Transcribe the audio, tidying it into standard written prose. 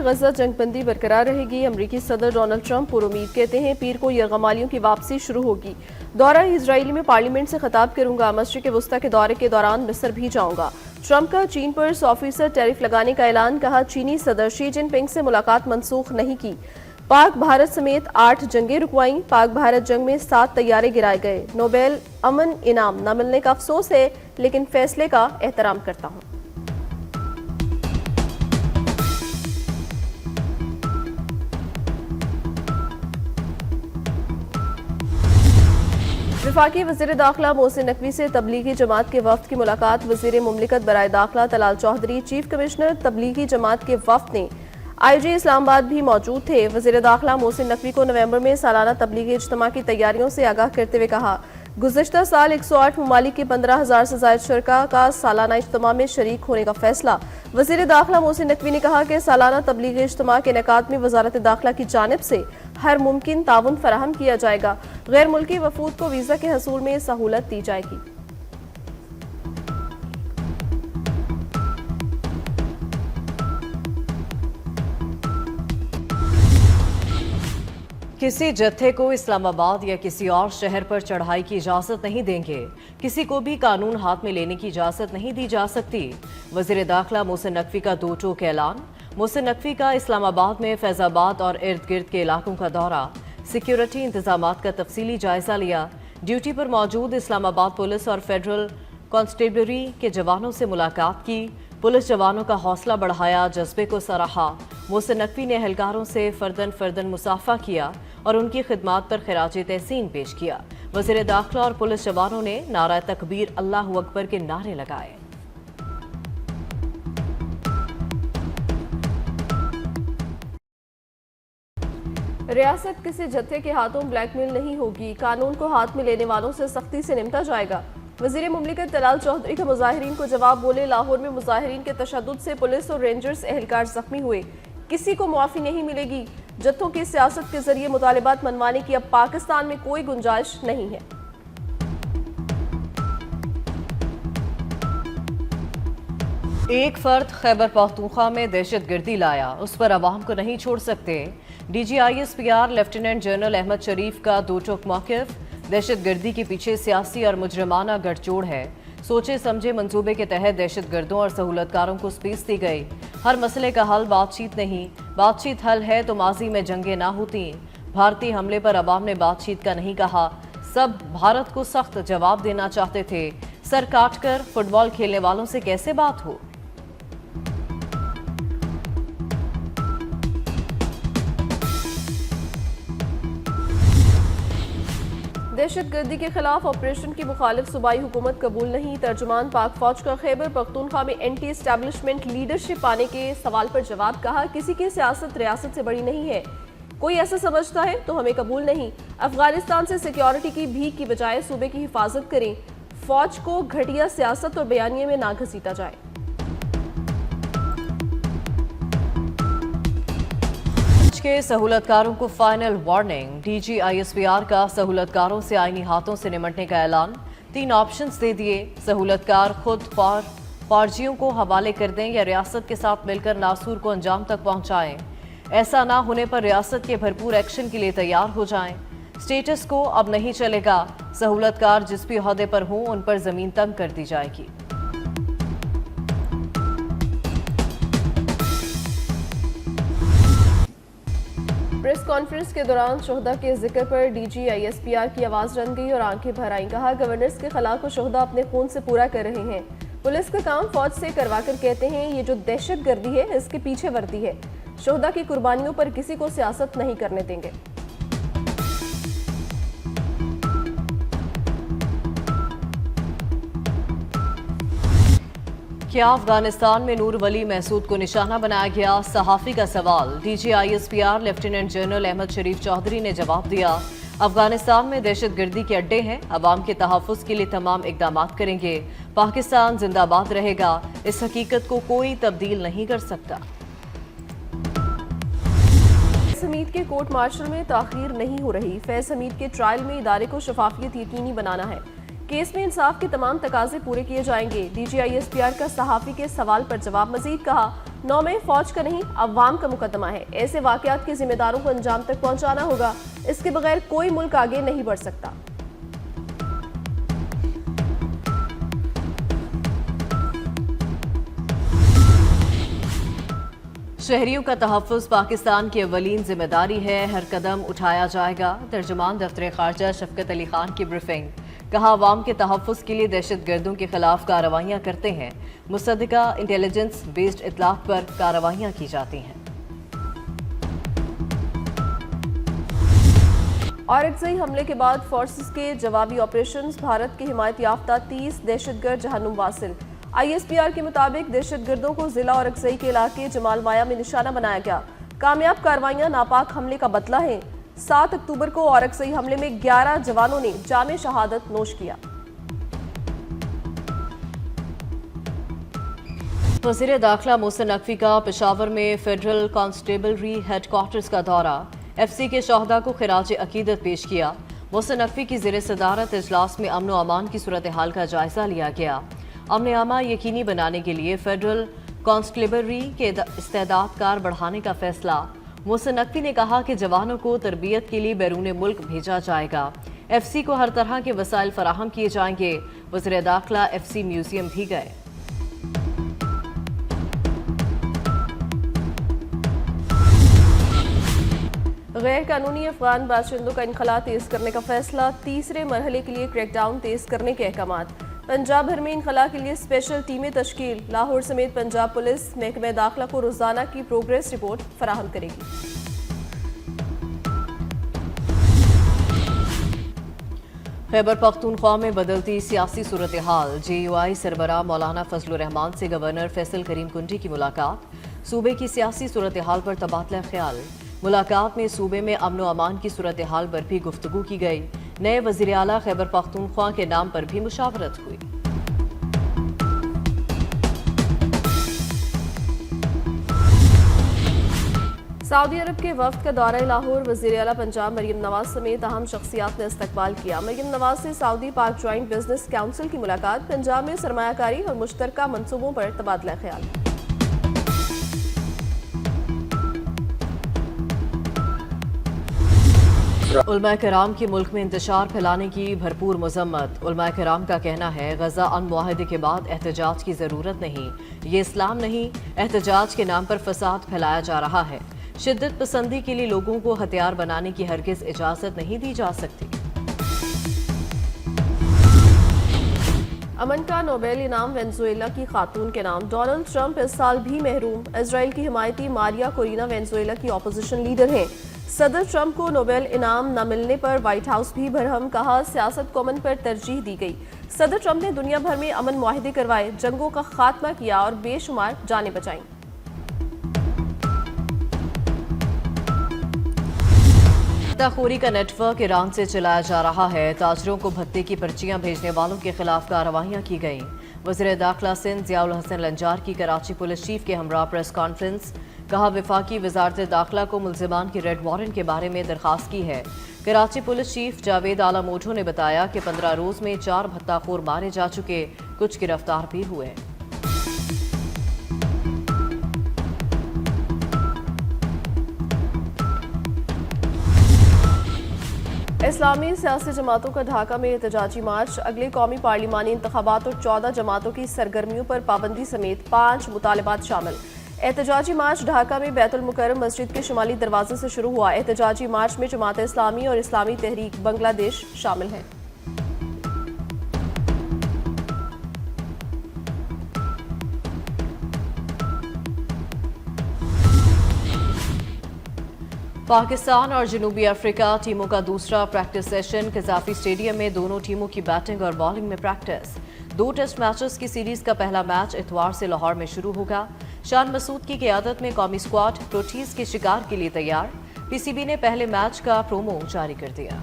गजा जंगबंदी बरकरार रहेगी। अमरीकी सदर डोनाल्ड ट्रंप पुरुमीद कहते हैं पीर को यरगमालियों की वापसी शुरू होगी। दौरा इजराइली में पार्लियामेंट से खिताब करूंगा। मशरिक वस्ता के दौरे के दौरान मिस्र भी जाऊंगा। ट्रंप का चीन पर 100% टैरिफ लगाने का ऐलान। कहा चीनी सदर शी जिनपिंग से मुलाकात मनसूख नहीं की। पाक भारत समेत 8 जंगें रुकवाईं। पाक भारत जंग में 7 तैयारे गिराए गए। नोबेल अमन इनाम न मिलने का अफसोस है, लेकिन फैसले का एहतराम करता हूं। वफाकी वज़ीर दाखिला मोहसिन नकवी से तबलीगी जमात के वफ्द की मुलाकात। वज़ीर मुमलिकत बराए दाखिला तलाल चौधरी, चीफ कमिश्नर तबलीगी जमात के वफ्द ने IG इस्लामाबाद भी मौजूद थे। वज़ीर दाखिला मोहसिन नकवी को नवंबर में सालाना तबलीगी इज्तिमा की तैयारियों से आगाह करते हुए कहा गुज़िश्ता साल 108 ममालिक के 15,000 से ज़ायद शरका का सालाना इज्तिमा में शरीक होने का फैसला। वज़ीर दाखिला मोहसिन नकवी ने कहा कि सालाना तबलीगी इज्तिमा के इनेकाद में वज़ारत दाखिला की जानिब से हर मुमकिन ताउन फराहम किया जाएगा। गैर मुल्की वफूद को वीज़ा के हसूल में सहूलत दी जाएगी। किसी जत्थे को इस्लामाबाद या किसी और शहर पर चढ़ाई की इजाज़त नहीं देंगे। किसी को भी कानून हाथ में लेने की इजाज़त नहीं दी जा सकती। वज़ीर दाखिला मोहसिन नकवी का दो टोक ऐलान। मोहसिन नकवी का इस्लामाबाद में फैज़ाबाद और इर्द गिर्द के इलाकों का दौरा। सिक्योरिटी इंतजामात का तफसीली जायजा लिया। ड्यूटी पर मौजूद इस्लामाबाद पुलिस और फेडरल कांस्टेबलरी के जवानों से मुलाकात की। पुलिस जवानों का हौसला बढ़ाया, जज्बे को सराहा। मोहसिन नकवी ने एहलकारों से फर्दन मुसाफा किया और उनकी खिदमात पर खिराज तहसीन पेश किया। वज़ीर दाखिला और पुलिस जवानों ने नारा तकबीर अल्लाहु अकबर के नारे लगाए। रियासत किसी जत्थे के हाथों ब्लैकमेल नहीं होगी। कानून को हाथ में लेने वालों से सख्ती से निपटा जाएगा। वज़ीर मुमलिकत तलाल चौधरी का मुजाहिरीन को जवाब बोले। लाहौर में मुजाहिरीन के तशद्दुद से पुलिस और रेंजर्स एहलकार जख्मी हुए। किसी को मुआफ़ी नहीं मिलेगी। जत्थों की सियासत के जरिए मुतालिबात मनवाने की अब पाकिस्तान में कोई गुंजाइश नहीं है। एक फर्द खैबर पख्तूनख्वा में दहशत गर्दी लाया, उस पर अवाम को नहीं छोड़ सकते। DGISPR लेफ्टिनेंट जनरल अहमद शरीफ का दो टोक मौक़िफ़। दहशत गर्दी के पीछे सियासी और मुजरमाना गठजोड़ है। सोचे समझे मंसूबे के तहत दहशत गर्दों और सहूलतकारों को स्पेस दी गई। हर मसले का हल बातचीत नहीं, बातचीत हल है तो माजी में जंगें ना होती। भारतीय हमले पर अवाम ने बातचीत का नहीं कहा। सब भारत को सख्त जवाब देना चाहते थे। सर काट कर फुटबॉल खेलने वालों से कैसे बात हो। दहशत गर्दी के खिलाफ ऑपरेशन की मुखालिफ सूबाई हुकूमत कबूल नहीं। तर्जुमान पाक फौज का खैबर पख्तूनख्वा में एंटी एस्टैब्लिशमेंट लीडरशिप पाने के सवाल पर जवाब। कहा किसी की सियासत रियासत से बड़ी नहीं है। कोई ऐसा समझता है तो हमें कबूल नहीं। अफगानिस्तान से सिक्योरिटी की भीख की बजाय सूबे की हिफाजत करें। फौज को घटिया सियासत और बयानिए में ना घसीटा जाए। के सहूलतकारों को फाइनल वार्निंग। DGISPR का सहूलतकारों से आईनी हाथों से निमटने का ऐलान। 3 ऑप्शंस दे दिए। सहूलतकार खुद फौजियों को हवाले कर दें या रियासत के साथ मिलकर नासूर को अंजाम तक पहुंचाएं। ऐसा ना होने पर रियासत के भरपूर एक्शन के लिए तैयार हो जाएं। स्टेटस को अब नहीं चलेगा। सहूलतकार जिस भी ओहदे पर हों उन पर जमीन तंग कर दी जाएगी। प्रेस कॉन्फ्रेंस के दौरान शोहदा के जिक्र पर DGISPR की आवाज रन गई और आंखें भर आईं। कहा गवर्नर्स के खिलाफ को शोहदा अपने खून से पूरा कर रहे हैं। पुलिस का काम फौज से करवाकर कहते हैं ये जो दहशत गर्दी है इसके पीछे वर्दी है। शोहदा की कुर्बानियों पर किसी को सियासत नहीं करने देंगे। क्या अफगानिस्तान में नूर वली महसूद को निशाना बनाया गया? सहाफ़ी का सवाल। DGISPR लेफ्टिनेंट जनरल अहमद शरीफ चौधरी ने जवाब दिया अफगानिस्तान में दहशत गर्दी के अड्डे हैं। अवाम के तहफ़्फ़ुज़ के लिए तमाम इक़दाम करेंगे। पाकिस्तान जिंदाबाद रहेगा। इस हकीकत को कोई तब्दील नहीं कर सकता। फैज़ हमीद के कोर्ट मार्शल में ताख़ीर नहीं हो रही। फैज़ हमीद के ट्रायल में इदारे को शफाफियत यकीनी बनाना है। केस में इंसाफ के तमाम तकाजे पूरे किए जाएंगे। DGISPR का सहाफ़ी के सवाल पर जवाब। मजीद कहा 9 में फौज का नहीं अवाम का मुकदमा है। ऐसे वाकयात के जिम्मेदारों को अंजाम तक पहुंचाना होगा। इसके बगैर कोई मुल्क आगे नहीं बढ़ सकता। शहरियों का तहफ़्फ़ुज़ पाकिस्तान की अव्वलीन जिम्मेदारी है, हर कदम उठाया जाएगा। तर्जुमान दफ्तर ख़ारजा शफ़क़त अली ख़ान की ब्रीफिंग। कहा, अवाम के तहफ़्फ़ुज़ के लिए दहशत गर्दों के खिलाफ कार्रवाइयाँ करते हैं। मुसद्दिक़ा इंटेलिजेंस बेस्ड इत्तलात पर कार्रवाइयाँ की जाती हैं। औरकज़ई हमले के बाद फोर्सेस के जवाबी ऑपरेशंस, भारत की हिमायत याफ्ता 30 दहशतगर्द जहन्नुम वासिल। ISPR के मुताबिक दहशतगर्दों को जिला औरकज़ई के इलाके जमाल माया में निशाना बनाया गया। कामयाब कार्रवाइयां नापाक हमले का बदला है। 7 अक्टूबर को औरकज़ई हमले में 11 जवानों ने जामे शहादत नोश किया। वज़ीर दाखिला मोहसिन नकवी का पेशावर में फेडरल कांस्टेबलरी हेडक्वार्टर्स का दौरा। FC के शहदा को खिराज अकीदत पेश किया। मोहसिन नकवी की ज़ेर सदारत इजलास में अमन व अमान की सूरत हाल का जायजा लिया गया। अमन आमा यकीनी बनाने के लिए फेडरल कांस्टेबलरी के इस्तेदादकार बढ़ाने का फैसला। मोहसिन नकवी ने कहा कि जवानों को तरबियत के लिए बैरून मुल्क भेजा जाएगा। FC को हर तरह के वसाइल फराहम किए जाएंगे। वज़ीर दाखिला FC म्यूजियम भी गए। गैर कानूनी अफगान बाशिंदों का इनखला तेज करने का फैसला। तीसरे मरहले के लिए क्रैकडाउन तेज करने के अहकामात। पंजाब भर में इनखला के लिए स्पेशल टीमें तश्कील। लाहौर समेत पंजाब पुलिस महकमे दाखिला को रोजाना की प्रोग्रेस रिपोर्ट फराहम करेगी। खैबर पख्तूनख्वा में बदलती सियासी सूरत हाल। JUI सरबराह मौलाना फजलुर रहमान से गवर्नर फैसल करीम कुंडी की मुलाकात। सूबे की सियासी सूरत हाल पर तबादला ख्याल। मुलाकात में सूबे में अमन व अमान की सूरत हाल पर भी गुफ्तगू की गई। नए वज़ीर आला खैबर पख्तूनख्वा के नाम पर भी मुशावरत हुई। सऊदी अरब के वफ्द का दौरा लाहौर। वज़ीर आला पंजाब मरियम नवाज समेत अहम शख्सियात ने इस्तकबाल किया। मरियम नवाज से सऊदी पाक ज्वाइंट बिजनेस काउंसिल की मुलाकात। पंजाब में सरमायाकारी और मुश्तरका मंसूबों पर तबादला ख्याल। उलमा कराम की मुल्क में इंतशार फैलाने की भरपूर मजम्मत। उलमा कराम का कहना है, गजा अमन मुआहदे के बाद एहतजाज की जरूरत नहीं। ये इस्लाम नहीं, एहतजाज के नाम पर फसाद फैलाया जा रहा है। शिद्दत पसंदी के लिए लोगों को हथियार बनाने की हरगिज इजाजत नहीं दी जा सकती। अमन का नोबेल इनाम वेनेजुएला की खातून के नाम। डोनाल्ड ट्रंप इस साल भी महरूम। इजराइल की हिमायती मारिया कोरिना वेनेजुएला की ऑपोजिशन लीडर हैं। सदर ट्रंप को नोबेल इनाम न मिलने पर व्हाइट हाउस भी बरहम। कहा, सियासत को अमन पर तरजीह दी गई। सदर ट्रंप ने दुनिया भर में अमन मुआहिदे करवाए, जंगों का खात्मा किया और बेशुमार जानें बचाईं। खोरी का नेटवर्क ईरान से चलाया जा रहा है। ताजरों को भत्ते की पर्चियां भेजने वालों के खिलाफ कार्रवाइयां की गईं। वज़ीर दाखिला सिंध ज़ियाउल हसन लंजार की कराची पुलिस चीफ के हमरा प्रेस कॉन्फ्रेंस। कहा, वफाकी वजारत दाखिला को मुल्जिमान की रेड वारंट के बारे में दरखास्त की है। कराची पुलिस चीफ जावेद आलम ओझो ने बताया कि 15 रोज में 4 भत्ताखोर मारे जा चुके, कुछ गिरफ्तार भी हुए। इस्लामी सियासी जमातों का ढाका में एहतजाजी मार्च। अगले कौमी पार्लिमानी इंतखाबात और 14 जमातों की सरगर्मियों पर पाबंदी समेत 5 मुतालबात शामिल। एहतजाजी मार्च ढाका में बैतुल मुकर्रम मस्जिद के शुमाली दरवाजे से शुरू हुआ। एहतजाजी मार्च में जमात इस्लामी और इस्लामी तहरीक बांग्लादेश शामिल हैं। पाकिस्तान और जनूबी अफ्रीका टीमों का दूसरा प्रैक्टिस सेशन। कजाफी स्टेडियम में दोनों टीमों की बैटिंग और बॉलिंग में प्रैक्टिस। 2 टेस्ट मैचेस की सीरीज का पहला मैच इतवार से लाहौर में शुरू होगा। शान मसूद की क़यादत में कौमी स्क्वाड प्रोटीज के शिकार के लिए तैयार। PCB ने पहले मैच का प्रोमो जारी कर दिया।